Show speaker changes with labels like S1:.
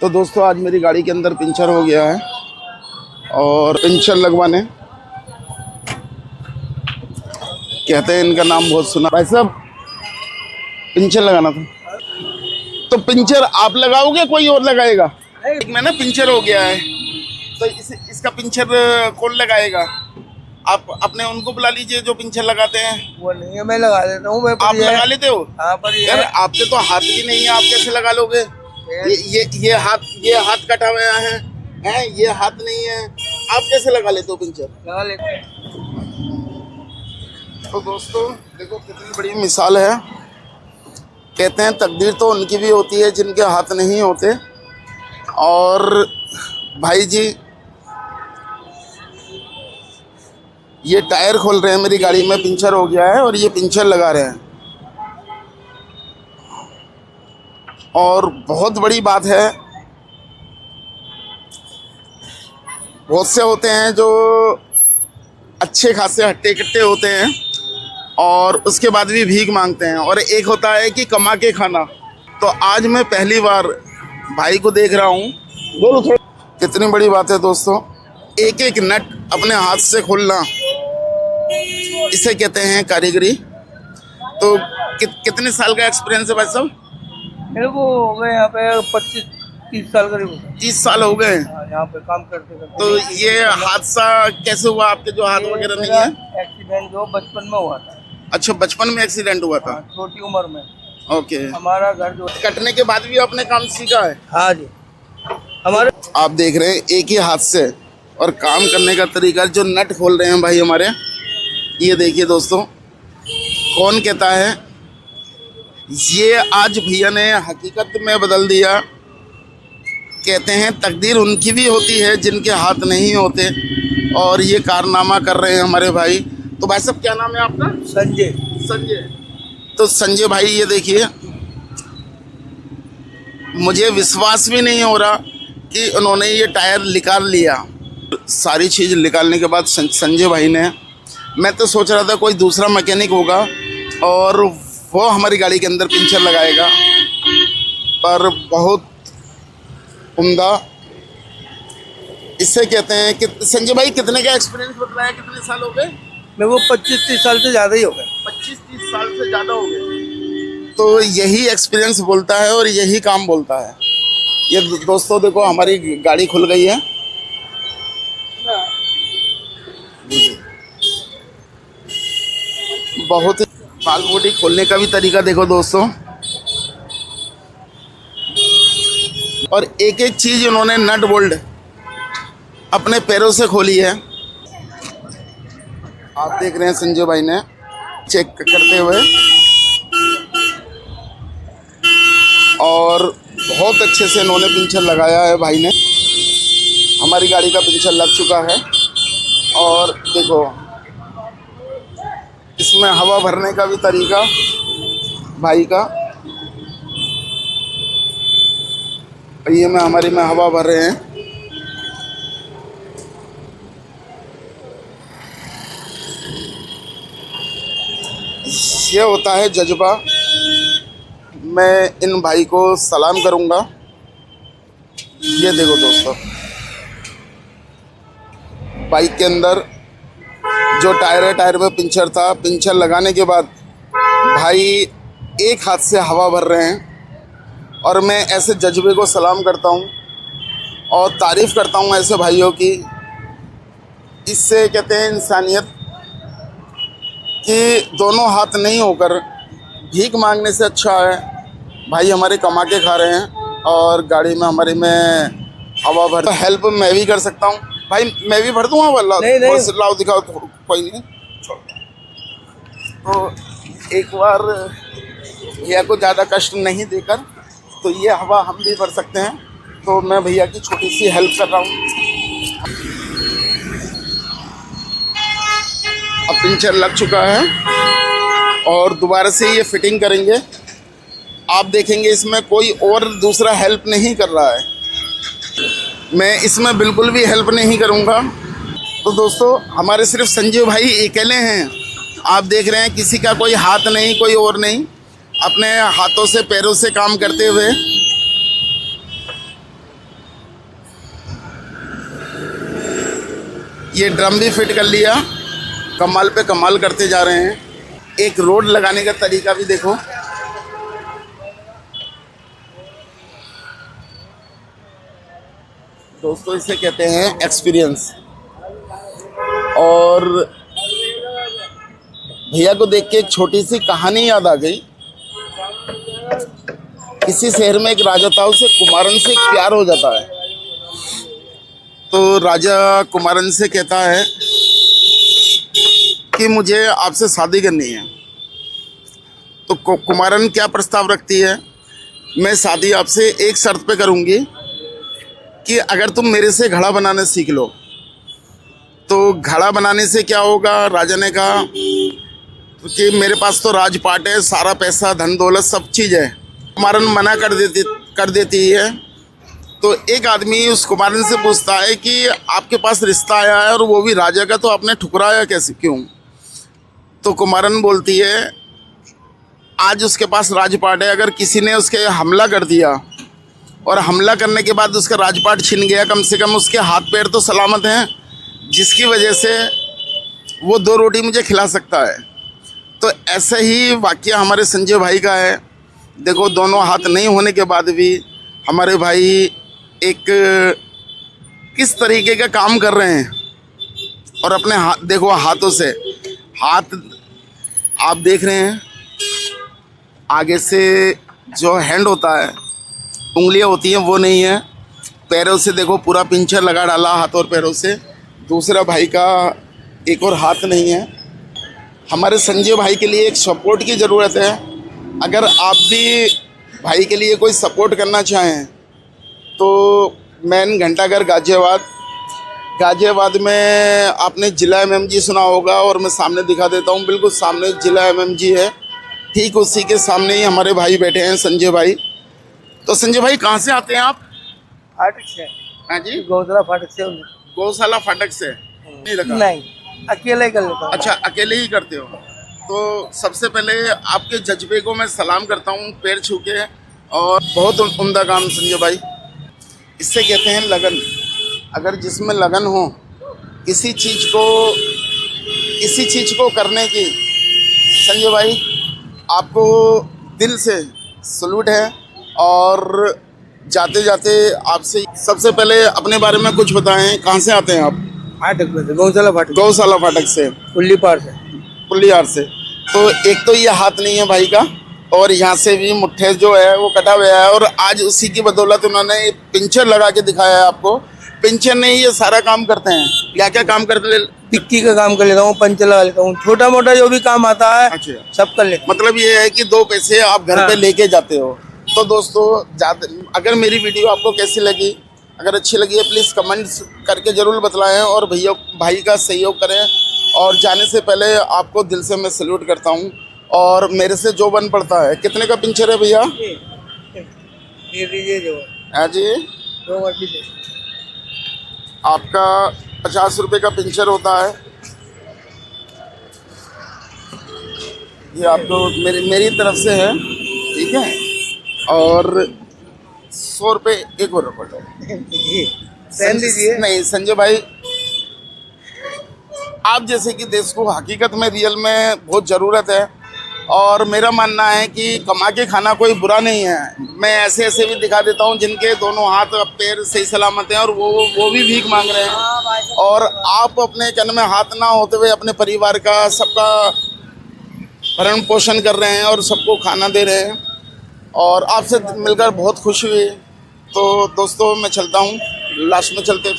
S1: तो दोस्तों आज मेरी गाड़ी के अंदर पंचर हो गया है और पंचर लगवाने कहते हैं, इनका नाम बहुत सुना। भाई साहब पंचर लगाना था, तो पंचर आप लगाओगे कोई और लगाएगा? मैं ना पंचर हो गया है तो इसका पंचर कौन लगाएगा? आप अपने उनको बुला लीजिए जो पंचर लगाते हैं।
S2: वो नहीं है, मैं लगा देता हूँ।
S1: आप लगा लेते हो?
S2: हाँ, पर
S1: यार आपके तो हाथ भी नहीं है, आप कैसे लगा लोगे? ये हाथ कटा हुआ है, ये हाथ नहीं है, आप कैसे लगा लेते हो पंचर?
S2: लगा लेते हैं।
S1: तो दोस्तों देखो कितनी बड़ी मिसाल है। कहते हैं तकदीर तो उनकी भी होती है जिनके हाथ नहीं होते। और भाई जी ये टायर खोल रहे हैं, मेरी गाड़ी में पंचर हो गया है और ये पंचर लगा रहे हैं। और बहुत बड़ी बात है, बहुत से होते हैं जो अच्छे खासे हट्टे कट्टे होते हैं और उसके बाद भी भीख मांगते हैं, और एक होता है कि कमा के खाना। तो आज मैं पहली बार भाई को देख रहा हूँ। बोलो थोड़ा। कितनी बड़ी बात है दोस्तों, एक एक नट अपने हाथ से खोलना, इसे कहते हैं कारीगरी। तो कितने साल का एक्सपीरियंस है भाई साहब?
S2: मेरे को हो गए यहाँ पे 25-30 साल करीब।
S1: 30 साल हो गए
S2: यहाँ पे काम करते करते।
S1: तो ये हादसा कैसे हुआ आपके, जो हाथ वगैरह नहीं है?
S2: एक्सीडेंट जो बचपन में हुआ था।
S1: अच्छा, बचपन में एक्सीडेंट हुआ था?
S2: छोटी उम्र में।
S1: ओके।
S2: हमारा घर जो
S1: कटने के बाद भी आपने काम सीखा है?
S2: हाँ जी। हमारे
S1: आप देख रहे हैं एक ही हाथ से और काम करने का तरीका, जो नट खोल रहे हैं भाई हमारे, ये देखिए दोस्तों। कौन कहता है, ये आज भैया ने हकीकत में बदल दिया। कहते हैं तकदीर उनकी भी होती है जिनके हाथ नहीं होते, और ये कारनामा कर रहे हैं हमारे भाई। तो भाई साहब क्या नाम है आपका?
S2: संजय।
S1: संजय। तो संजय भाई ये देखिए, मुझे विश्वास भी नहीं हो रहा कि उन्होंने ये टायर निकाल लिया। सारी चीज़ निकालने के बाद संजय भाई ने, मैं तो सोच रहा था कोई दूसरा मैकेनिक होगा और वो हमारी गाड़ी के अंदर पंचर लगाएगा, पर बहुत उम्दा। इससे कहते हैं कि संजय भाई कितने का एक्सपीरियंस बताया, कितने साल हो गए?
S2: मेरे को 25-30 साल से ज़्यादा ही हो गए।
S1: 25-30 साल से ज़्यादा हो गए। तो यही एक्सपीरियंस बोलता है और यही काम बोलता है। ये दोस्तों देखो हमारी गाड़ी खुल गई है। बहुत ही बाल बॉडी खोलने का भी तरीका देखो दोस्तों, और एक एक चीज उन्होंने नट बोल्ट अपने पैरों से खोली है। आप देख रहे हैं संजय भाई ने चेक करते हुए, और बहुत अच्छे से इन्होंने पंचर लगाया है भाई ने। हमारी गाड़ी का पंचर लग चुका है, और देखो इसमें हवा भरने का भी तरीका भाई का। ये में हमारी में हवा भर रहे हैं। ये होता है जज्बा। मैं इन भाई को सलाम करूंगा। ये देखो दोस्तों, बाइक के अंदर जो टायर है, टायर में पंचर था। पंचर लगाने के बाद भाई एक हाथ से हवा भर रहे हैं, और मैं ऐसे जज्बे को सलाम करता हूं और तारीफ़ करता हूं ऐसे भाइयों की। इससे कहते हैं इंसानियत, कि दोनों हाथ नहीं होकर भीख मांगने से अच्छा है भाई हमारे कमा के खा रहे हैं, और गाड़ी में हमारी में हवा भर। हेल्प मैं भी कर सकता हूँ भाई, मैं भी भर दूँगा। नहीं। लाओ दिखाओ, कोई नहीं। तो एक बार भैया को ज़्यादा कष्ट नहीं देकर, तो ये हवा हम भी भर सकते हैं। तो मैं भैया की छोटी सी हेल्प कर रहा हूँ। अब पंचर लग चुका है और दोबारा से ये फिटिंग करेंगे। आप देखेंगे इसमें कोई और दूसरा हेल्प नहीं कर रहा है, मैं इसमें बिल्कुल भी हेल्प नहीं करूँगा। तो दोस्तों हमारे सिर्फ संजय भाई अकेले हैं। आप देख रहे हैं किसी का कोई हाथ नहीं, कोई और नहीं, अपने हाथों से पैरों से काम करते हुए ये ड्रम भी फिट कर लिया, कमाल पे कमाल करते जा रहे हैं। एक रोड लगाने का तरीका भी देखो। दोस्तों इसे कहते हैं एक्सपीरियंस। और भैया को देख के एक छोटी सी कहानी याद आ गई। किसी शहर में एक राजा था, उसे कुमारन से एक प्यार हो जाता है। तो राजा कुमारन से कहता है कि मुझे आपसे शादी करनी है। तो कुमारन क्या प्रस्ताव रखती है, मैं शादी आपसे एक शर्त पे करूँगी कि अगर तुम मेरे से घड़ा बनाना सीख लो। तो घड़ा बनाने से क्या होगा, राजा ने कहा कि मेरे पास तो राजपाट है, सारा पैसा धन दौलत सब चीज़ है। कुमारन मना कर देती है। तो एक आदमी उस कुमारन से पूछता है कि आपके पास रिश्ता आया है और वो भी राजा का, तो आपने ठुकराया कैसे, क्यों? तो कुमारन बोलती है आज उसके पास राजपाट है, अगर किसी ने उसके हमला कर दिया और हमला करने के बाद उसका राजपाट छिन गया, कम से कम उसके हाथ पैर तो सलामत हैं, जिसकी वजह से वो 2 रोटी मुझे खिला सकता है। तो ऐसा ही वाकया हमारे संजय भाई का है। देखो दोनों हाथ नहीं होने के बाद भी हमारे भाई एक किस तरीके का काम कर रहे हैं। और अपने हाथ देखो, हाथों से, हाथ आप देख रहे हैं, आगे से जो हैंड होता है, उंगलियां होती हैं, वो नहीं है। पैरों से देखो पूरा पिंचर लगा डाला, हाथ और पैरों से। दूसरा भाई का एक और हाथ नहीं है। हमारे संजय भाई के लिए एक सपोर्ट की ज़रूरत है। अगर आप भी भाई के लिए कोई सपोर्ट करना चाहें तो मैन घंटाघर गाज़ियाबाद में आपने जिला एमएमजी सुना होगा, और मैं सामने दिखा देता हूँ, बिल्कुल सामने जिला एमएमजी है, ठीक उसी के सामने ही हमारे भाई बैठे हैं, संजय भाई। तो संजय भाई कहाँ से आते हैं आप?
S2: फाटक से।
S1: हाँ जी,
S2: गौशाला फाटक से।
S1: गौशाला फाटक से नहीं रखा?
S2: नहीं, अकेले कर लेता हूँ।
S1: अच्छा, अकेले ही करते हो। तो सबसे पहले आपके जज्बे को मैं सलाम करता हूँ पैर छू के, और बहुत उम्दा काम संजय भाई। इससे कहते हैं लगन। अगर जिसमें लगन हो किसी चीज़ को करने की, संजय भाई आपको दिल से सलूट है। और जाते जाते आपसे सबसे पहले अपने बारे में कुछ बताएं, कहाँ से आते हैं आप?
S2: फाटक में से, गौशाला फाटक
S1: से,
S2: पुल्लीपार से।
S1: तो एक तो ये हाथ नहीं है भाई का, और यहाँ से भी मुट्ठे जो है वो कटा हुआ है, और आज उसी की बदौलत उन्होंने पिंचर लगा के दिखाया है आपको। पिंचर नहीं, ये सारा काम करते हैं। क्या क्या काम करते?
S2: टिक्की का काम कर लेता हूँ, पंचर लगा लेता हूँ, छोटा मोटा जो भी काम आता है।
S1: अच्छा,
S2: सब कर लेता हूँ।
S1: मतलब ये है कि 2 पैसे आप घर पे लेके जाते हो। तो दोस्तों अगर मेरी वीडियो आपको कैसी लगी, अगर अच्छी लगी है, प्लीज़ कमेंट्स करके ज़रूर बतलाएं, और भाई का सहयोग करें। और जाने से पहले आपको दिल से मैं सैल्यूट करता हूं, और मेरे से जो बन पड़ता है। कितने का पिंचर है भैया?
S2: ये दीजिए जो।
S1: हाँ जी,
S2: जो मर्जी दे।
S1: आपका 50 रुपये का पिंचर होता है। ये आपको मेरी तरफ से है, ठीक है। और 100 रुपये एक और पड़ो। नहीं संजय भाई, आप जैसे कि देश को हकीकत में रियल में बहुत ज़रूरत है, और मेरा मानना है कि कमा के खाना कोई बुरा नहीं है। मैं ऐसे भी दिखा देता हूँ जिनके दोनों हाथ पैर सही सलामत हैं, और वो भी भीख मांग रहे हैं, और आप अपने जन्म में हाथ ना होते हुए अपने परिवार का सबका भरण पोषण कर रहे हैं और सबको खाना दे रहे हैं। और आपसे मिलकर बहुत खुशी हुई। तो दोस्तों मैं चलता हूँ, लास्ट में चलते